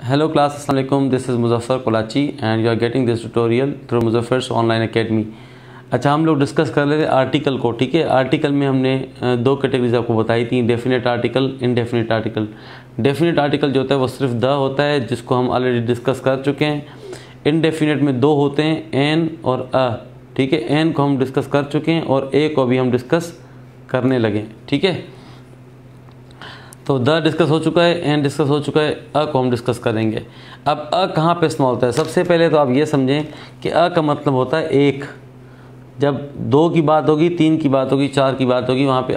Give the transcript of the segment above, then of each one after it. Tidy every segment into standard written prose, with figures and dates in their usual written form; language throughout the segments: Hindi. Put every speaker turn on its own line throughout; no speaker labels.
Hello class, Assalamualaikum. This is Muzaffar Kolachi and you are getting this tutorial through Muzaffar's online academy. अच्छा, हम लोग डिस्कस कर रहे थे आर्टिकल को. ठीक है, आर्टिकल में हमने दो कैटेगरीज आपको बताई थी, definite article, indefinite article. Definite article जो होता है वो सिर्फ द होता है, जिसको हम ऑलरेडी डिस्कस कर चुके हैं. इनडेफिनेट में दो होते हैं, एन और अ. ठीक है, एन को हम डिस्कस कर चुके हैं और ए को भी हम डिस्कस करने लगे. ठीक है, तो द डिस्कस हो चुका है, एन डिस्कस हो चुका है, अ को हम डिस्कस करेंगे. अब अ कहाँ पे इस्तेमाल होता है? सबसे पहले तो आप ये समझें कि अ का मतलब होता है एक. जब दो की बात होगी, तीन की बात होगी, चार की बात होगी, वहाँ पे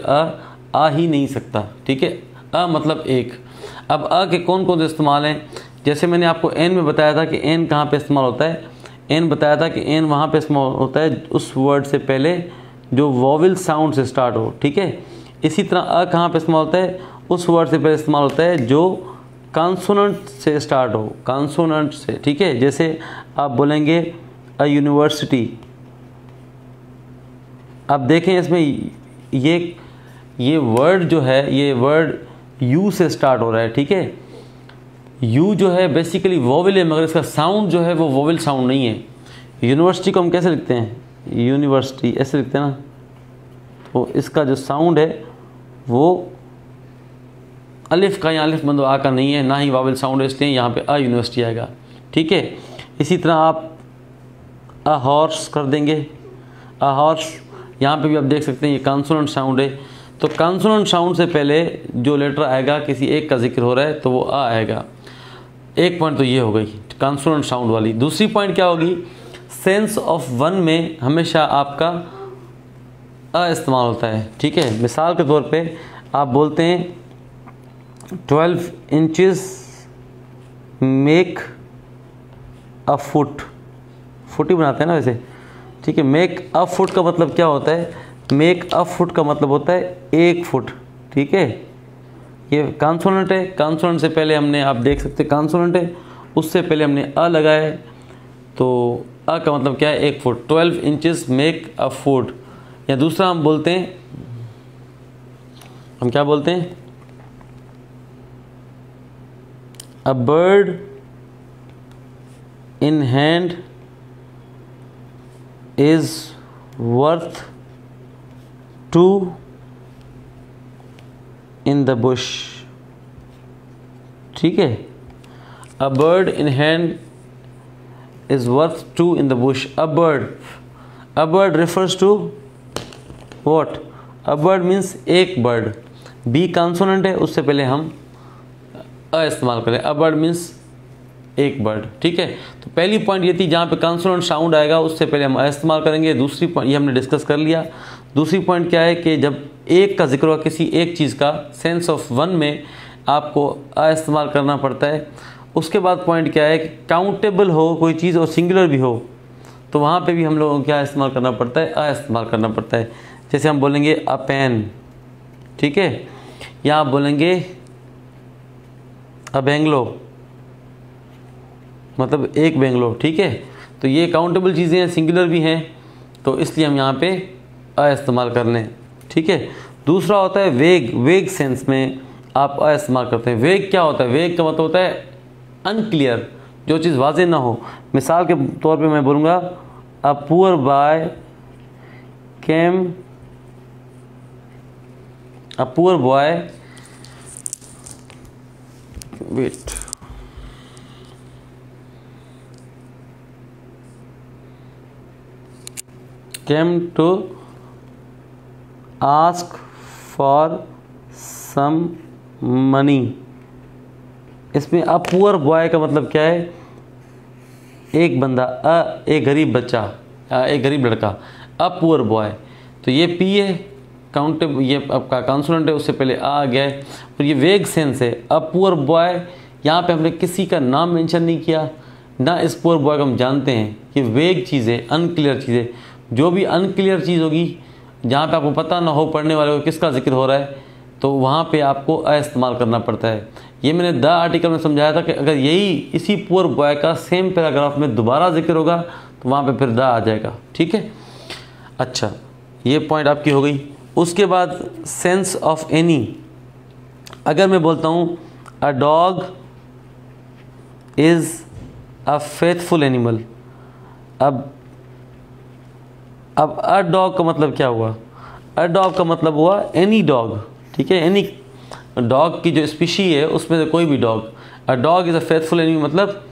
आ ही नहीं सकता. ठीक है, अ मतलब एक. अब अ के कौन कौन से इस्तेमाल हैं? जैसे मैंने आपको एन में बताया था कि एन कहाँ पे इस्तेमाल होता है. एन बताया था कि एन वहाँ पे इस्तेमाल होता है उस वर्ड से पहले जो वोवेल साउंड से स्टार्ट हो. ठीक है, इसी तरह अ कहाँ पे इस्तेमाल होता है? उस वर्ड से पहले इस्तेमाल होता है जो कॉन्सोनेंट से स्टार्ट हो, कॉन्सोनेंट से. ठीक है, जैसे आप बोलेंगे अ यूनिवर्सिटी. अब देखें इसमें ये वर्ड जो है, ये वर्ड यू से स्टार्ट हो रहा है. ठीक है, यू जो है बेसिकली वोवेल है, मगर इसका साउंड जो है वो वोवेल साउंड नहीं है. यूनिवर्सिटी को हम कैसे लिखते हैं? यूनिवर्सिटी ऐसे लिखते हैं ना. तो इसका जो साउंड है वो अलिफ का या अलिफ बंदो आ का नहीं है, ना ही वावेल साउंड है, इसलिए यहाँ पे अ यूनिवर्सिटी आएगा. ठीक है, इसी तरह आप अ हॉर्स कर देंगे. अ हॉर्स यहाँ पे भी आप देख सकते हैं ये कॉन्सोनेंट साउंड है. तो कॉन्सोनेंट साउंड से पहले जो लेटर आएगा, किसी एक का जिक्र हो रहा है तो वो अ आएगा. एक पॉइंट तो ये हो गई कॉन्सोनेंट साउंड वाली. दूसरी पॉइंट क्या होगी? सेंस ऑफ वन में हमेशा आपका अ इस्तेमाल होता है. ठीक है, मिसाल के तौर पे आप बोलते हैं 12 inches make a foot. Foot ही बनाते हैं ना वैसे. ठीक है, मेक अ फुट का मतलब क्या होता है? मेक अ फुट का मतलब होता है एक फुट. ठीक है, ये कॉन्सोनेंट है. कॉन्सोनेंट से पहले हमने, आप देख सकते हैं कॉन्सोनेंट है, उससे पहले हमने अ लगाया है, तो अ का मतलब क्या है? एक foot. 12 inches make a foot. या दूसरा हम बोलते हैं, हम क्या बोलते हैं? A bird in hand is worth two in the bush. ठीक है, a bird in hand is worth two in the bush. A bird refers to what? A bird means एक bird. बी कॉन्सोनेंट है, उससे पहले हम अ इस्तेमाल करें. अ बर्ड मीन्स एक बर्ड. ठीक है, तो पहली पॉइंट ये थी, जहाँ पे कॉन्सोनेंट साउंड आएगा उससे पहले हम अ इस्तेमाल करेंगे. दूसरी पॉइंट ये हमने डिस्कस कर लिया. दूसरी पॉइंट क्या है कि जब एक का जिक्र हुआ, किसी एक चीज़ का, सेंस ऑफ वन में आपको अ इस्तेमाल करना पड़ता है. उसके बाद पॉइंट क्या है कि काउंटेबल हो कोई चीज़ और सिंगुलर भी हो, तो वहाँ पर भी हम लोगों को क्या इस्तेमाल करना पड़ता है? अ इस्तेमाल करना पड़ता है. जैसे हम बोलेंगे अ पेन. ठीक है, या आप बोलेंगे अ बेंगलो, मतलब एक बेंगलो. ठीक है, तो ये काउंटेबल चीज़ें हैं, सिंगुलर भी हैं, तो इसलिए हम यहाँ पे अ इस्तेमाल कर लें. ठीक है, दूसरा होता है वेग. वेग सेंस में आप अ इस्तेमाल करते हैं. वेग क्या होता है? वेग का मतलब होता है अनक्लियर, जो चीज़ वाज़ेह ना हो. मिसाल के तौर पे मैं बोलूँगा a poor boy came, a poor boy wait came to ask for some money. इसमें अ पुअर बॉय का मतलब क्या है? एक बंदा, एक गरीब बच्चा, एक गरीब लड़का. अ पुअर बॉय, तो ये पी है, काउंटेबल, ये आपका कॉन्सोनेंट है, उससे पहले आ गया है. और ये वेग सेंस है. अ पुअर बॉय, यहाँ पे हमने किसी का नाम मेंशन नहीं किया, ना इस पुअर बॉय को हम जानते हैं. ये वेग चीज़ें, अनक्लियर चीज़ें. जो भी अनक्लियर चीज़ होगी, जहाँ पे आपको पता ना हो पढ़ने वाले को किसका जिक्र हो रहा है, तो वहाँ पे आपको अ इस्तेमाल करना पड़ता है. ये मैंने द आर्टिकल में समझाया था कि अगर यही इसी पुअर बॉय का सेम पैराग्राफ में दोबारा जिक्र होगा तो वहाँ पे फिर द आ जाएगा. ठीक है, अच्छा, ये पॉइंट आपकी हो गई. उसके बाद सेंस ऑफ एनी. अगर मैं बोलता हूँ a dog is a faithful animal. अब अ डॉग का मतलब क्या हुआ? अ डॉग का मतलब हुआ एनी डॉग, ठीक है, एनी डॉग की जो स्पीशी है उसमें से कोई भी dog. A dog is a faithful animal मतलब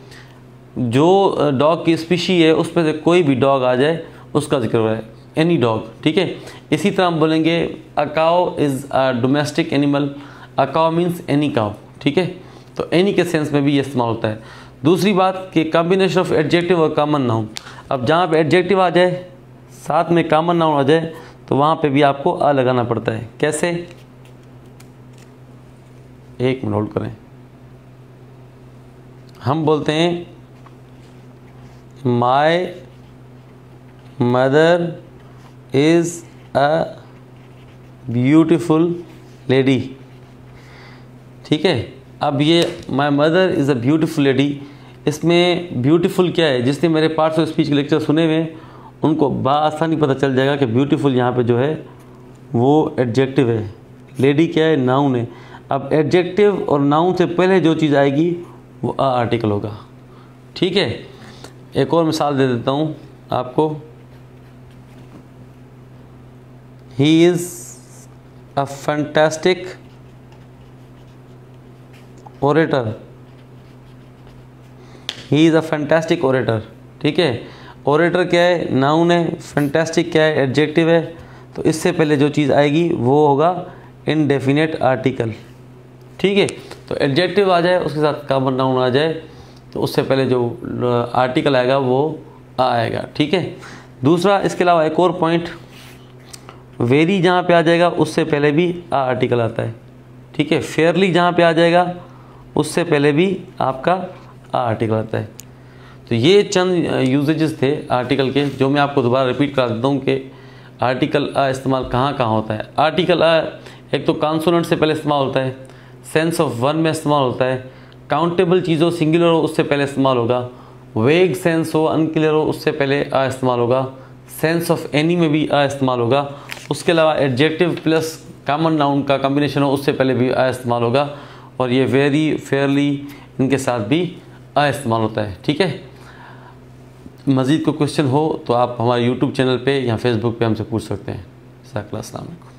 जो डॉग की स्पीशी है उसमें से कोई भी डॉग आ जाए उसका जिक्र हो रहा है, एनी डॉग, ठीक है। इसी तरह हम बोलेंगे a cow is a domestic animal. A cow means any cow, ठीक है। तो एनी के सेंस में भी ये इस्तेमाल होता है। दूसरी बात कि कॉम्बिनेशन ऑफ एडजेक्टिव और कॉमन नाउन। अब जहाँ पे एडजेक्टिव आ जाए साथ में कॉमन नाउन आ जाए तो वहाँ पे भी आपको अ लगाना पड़ता है। कैसे? एक मिनट होल्ड करें। हम बोलते हैं my mother is a beautiful lady, ठीक है। अब ये my mother is a beautiful lady, इसमें ब्यूटीफुल क्या है? जिसने मेरे पार्ट्स ऑफ स्पीच के लेक्चर सुने हुए उनको बआसानी पता चल जाएगा कि ब्यूटीफुल यहाँ पे जो है वो एडजेक्टिव है, लेडी क्या है? नाउन है। अब एडजेक्टिव और नाउन से पहले जो चीज़ आएगी वो अ आर्टिकल होगा, ठीक है। एक और मिसाल दे देता हूँ आपको। He is a fantastic orator. He is a fantastic orator, ठीक है। ओरेटर क्या है? नाउन है। फैंटास्टिक क्या है? एडजेक्टिव है। तो इससे पहले जो चीज़ आएगी वो होगा इनडेफिनेट आर्टिकल, ठीक है। तो एडजेक्टिव आ जाए उसके साथ कॉमन नाउन आ जाए तो उससे पहले जो आर्टिकल आएगा वो आएगा, ठीक है। दूसरा इसके अलावा एक और पॉइंट, वेरी जहाँ पे आ जाएगा उससे पहले भी आर्टिकल आता है, ठीक है। फेयरली जहाँ पे आ जाएगा उससे पहले भी आपका आर्टिकल आता है। तो ये चंद यूजेजेस थे आर्टिकल के जो मैं आपको दोबारा रिपीट करा देता हूँ कि आर्टिकल अ इस्तेमाल कहाँ कहाँ होता है। आर्टिकल अ एक तो कॉन्सोनेंट से पहले इस्तेमाल होता है, सेंस ऑफ वन में इस्तेमाल होता है, काउंटेबल चीज़ हो सिंगुलर हो उससे पहले इस्तेमाल होगा, वेग सेंस हो अनक्लियर हो उससे पहले अ इस्तेमाल होगा, सेंस ऑफ एनी में भी अ इस्तेमाल होगा। उसके अलावा एडजेक्टिव प्लस कॉमन नाउन का कॉम्बिनेशन हो उससे पहले भी अ इस्तेमाल होगा, और ये वेरी फेयरली इनके साथ भी अ इस्तेमाल होता है, ठीक है। मज़ीद कोई क्वेश्चन हो तो आप हमारे यूट्यूब चैनल पे या फेसबुक पे हमसे पूछ सकते हैं। अस्सलाम वालेकुम।